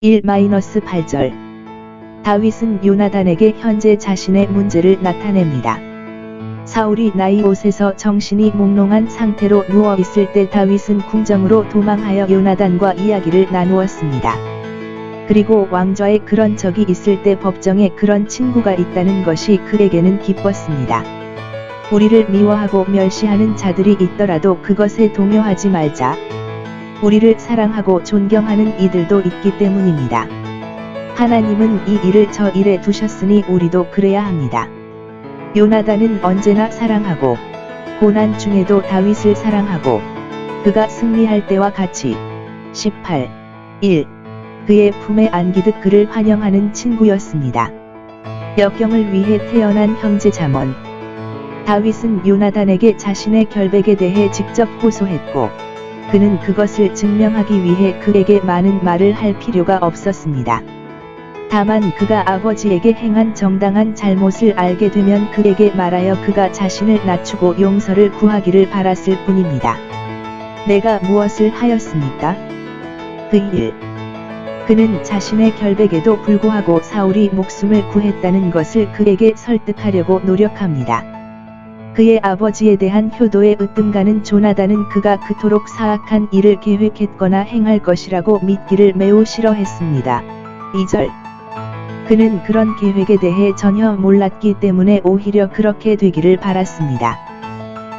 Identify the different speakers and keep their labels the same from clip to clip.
Speaker 1: 1-8절. 다윗은 요나단에게 현재 자신의 문제를 나타냅니다. 사울이 나이옷에서 정신이 몽롱한 상태로 누워있을 때 다윗은 궁정으로 도망하여 요나단과 이야기를 나누었습니다. 그리고 왕좌에 그런 적이 있을 때 법정에 그런 친구가 있다는 것이 그에게는 기뻤습니다. 우리를 미워하고 멸시하는 자들이 있더라도 그것에 동요하지 말자. 우리를 사랑하고 존경하는 이들도 있기 때문입니다. 하나님은 이 일을 저 일에 두셨으니 우리도 그래야 합니다. 요나단은 언제나 사랑하고 고난 중에도 다윗을 사랑하고 그가 승리할 때와 같이 18.1 그의 품에 안기듯 그를 환영하는 친구였습니다. 역경을 위해 태어난 형제 자먼. 다윗은 요나단에게 자신의 결백에 대해 직접 호소했고 그는 그것을 증명하기 위해 그에게 많은 말을 할 필요가 없었습니다. 다만 그가 아버지에게 행한 정당한 잘못을 알게 되면 그에게 말하여 그가 자신을 낮추고 용서를 구하기를 바랐을 뿐입니다. 내가 무엇을 하였습니까? 그 일. 그는 자신의 결백에도 불구하고 사울이 목숨을 구했다는 것을 그에게 설득하려고 노력합니다. 그의 아버지에 대한 효도에 으뜸가는 조나단은 그가 그토록 사악한 일을 계획했거나 행할 것이라고 믿기를 매우 싫어했습니다. 2절. 그는 그런 계획에 대해 전혀 몰랐기 때문에 오히려 그렇게 되기를 바랐습니다.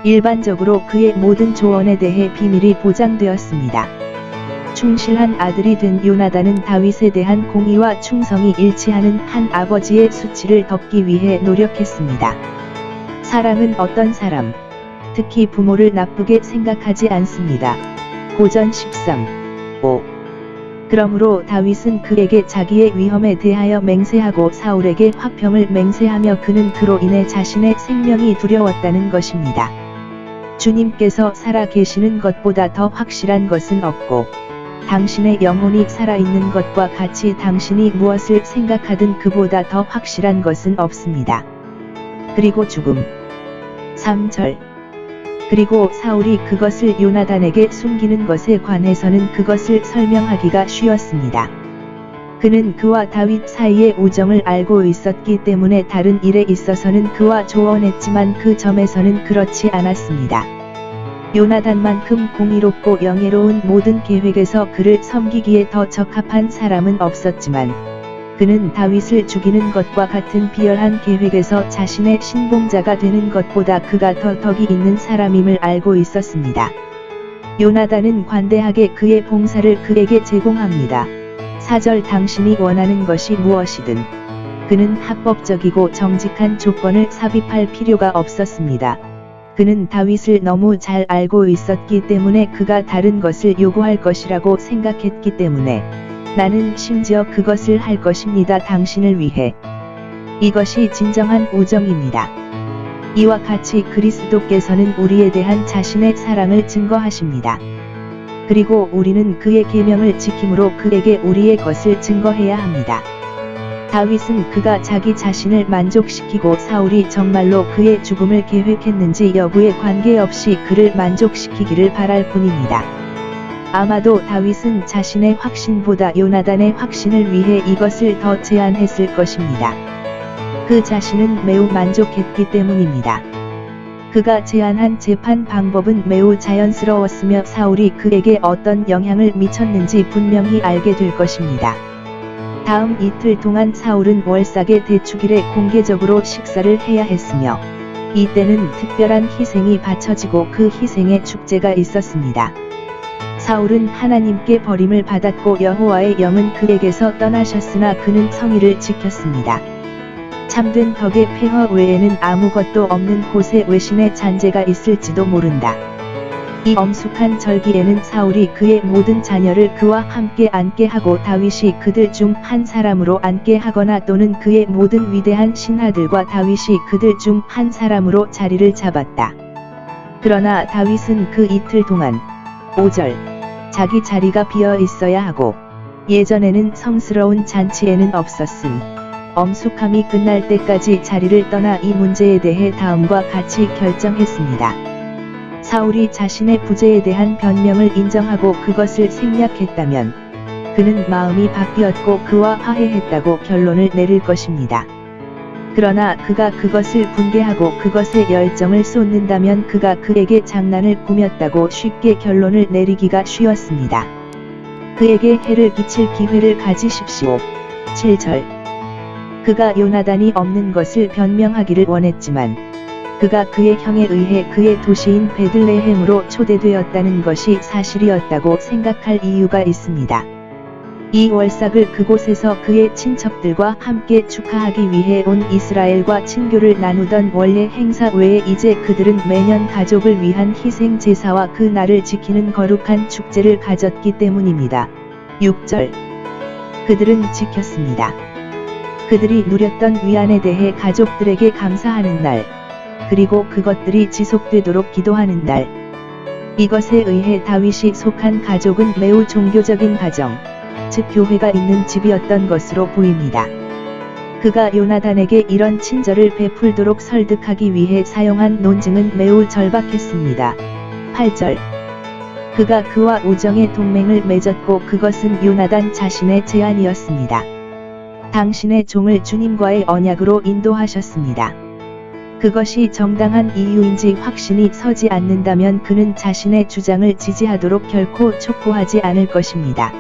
Speaker 1: 일반적으로 그의 모든 조언에 대해 비밀이 보장되었습니다. 충실한 아들이 된 요나단은 다윗에 대한 공의와 충성이 일치하는 한 아버지의 수치를 덮기 위해 노력했습니다. 사랑은 어떤 사람, 특히 부모를 나쁘게 생각하지 않습니다. 고전 13.5 그러므로 다윗은 그에게 자기의 위험에 대하여 맹세하고 사울에게 화평을 맹세하며 그는 그로 인해 자신의 생명이 두려웠다는 것입니다. 주님께서 살아 계시는 것보다 더 확실한 것은 없고 당신의 영혼이 살아있는 것과 같이 당신이 무엇을 생각하든 그보다 더 확실한 것은 없습니다. 그리고 죽음. 3절. 그리고 사울이 그것을 요나단에게 숨기는 것에 관해서는 그것을 설명하기가 쉬웠습니다. 그는 그와 다윗 사이의 우정을 알고 있었기 때문에 다른 일에 있어서는 그와 조언했지만 그 점에서는 그렇지 않았습니다. 요나단만큼 공의롭고 영예로운 모든 계획에서 그를 섬기기에 더 적합한 사람은 없었지만 그는 다윗을 죽이는 것과 같은 비열한 계획에서 자신의 신봉자가 되는 것보다 그가 더 덕이 있는 사람임을 알고 있었습니다. 요나단은 관대하게 그의 봉사를 그에게 제공합니다. 4절 당신이 원하는 것이 무엇이든 그는 합법적이고 정직한 조건을 삽입할 필요가 없었습니다. 그는 다윗을 너무 잘 알고 있었기 때문에 그가 다른 것을 요구할 것이라고 생각했기 때문에 나는 심지어 그것을 할 것입니다. 당신을 위해. 이것이 진정한 우정입니다. 이와 같이 그리스도께서는 우리에 대한 자신의 사랑을 증거하십니다. 그리고 우리는 그의 계명을 지킴으로 그에게 우리의 것을 증거해야 합니다. 다윗은 그가 자기 자신을 만족시키고 사울이 정말로 그의 죽음을 계획했는지 여부에 관계없이 그를 만족시키기를 바랄 뿐입니다. 아마도 다윗은 자신의 확신보다 요나단의 확신을 위해 이것을 더 제안했을 것입니다. 그 자신은 매우 만족했기 때문입니다. 그가 제안한 재판 방법은 매우 자연스러웠으며 사울이 그에게 어떤 영향을 미쳤는지 분명히 알게 될 것입니다. 다음 이틀 동안 사울은 월삭의 대축일에 공개적으로 식사를 해야 했으며 이때는 특별한 희생이 바쳐지고 그 희생의 축제가 있었습니다. 사울은 하나님께 버림을 받았고 여호와의 영은 그에게서 떠나셨으나 그는 성의를 지켰습니다. 참된 덕의 폐허 외에는 아무것도 없는 곳에 외신의 잔재가 있을지도 모른다. 이 엄숙한 절기에는 사울이 그의 모든 자녀를 그와 함께 앉게 하고 다윗이 그들 중 한 사람으로 앉게 하거나 또는 그의 모든 위대한 신하들과 다윗이 그들 중 한 사람으로 자리를 잡았다. 그러나 다윗은 그 이틀 동안 5절 자기 자리가 비어 있어야 하고 예전에는 성스러운 잔치에는 없었음. 엄숙함이 끝날 때까지 자리를 떠나 이 문제에 대해 다음과 같이 결정했습니다. 사울이 자신의 부재에 대한 변명을 인정하고 그것을 생략했다면 그는 마음이 바뀌었고 그와 화해했다고 결론을 내릴 것입니다. 그러나 그가 그것을 붕괴하고 그것에 열정을 쏟는다면 그가 그에게 장난을 꾸몄다고 쉽게 결론을 내리기가 쉬웠습니다. 그에게 해를 끼칠 기회를 가지십시오. 7절. 그가 요나단이 없는 것을 변명하기를 원했지만 그가 그의 형에 의해 그의 도시인 베들레헴으로 초대되었다는 것이 사실이었다고 생각할 이유가 있습니다. 이 월삭을 그곳에서 그의 친척들과 함께 축하하기 위해 온 이스라엘과 친교를 나누던 원래 행사 외에 이제 그들은 매년 가족을 위한 희생 제사와 그 날을 지키는 거룩한 축제를 가졌기 때문입니다. 6절. 그들은 지켰습니다. 그들이 누렸던 위안에 대해 가족들에게 감사하는 날, 그리고 그것들이 지속되도록 기도하는 날. 이것에 의해 다윗이 속한 가족은 매우 종교적인 가정, 즉 교회가 있는 집이었던 것으로 보입니다. 그가 요나단에게 이런 친절을 베풀도록 설득하기 위해 사용한 논증은 매우 절박했습니다. 8절. 그가 그와 우정의 동맹을 맺었고 그것은 요나단 자신의 제안이었습니다. 당신의 종을 주님과의 언약으로 인도하셨습니다. 그것이 정당한 이유인지 확신이 서지 않는다면 그는 자신의 주장을 지지하도록 결코 촉구하지 않을 것입니다.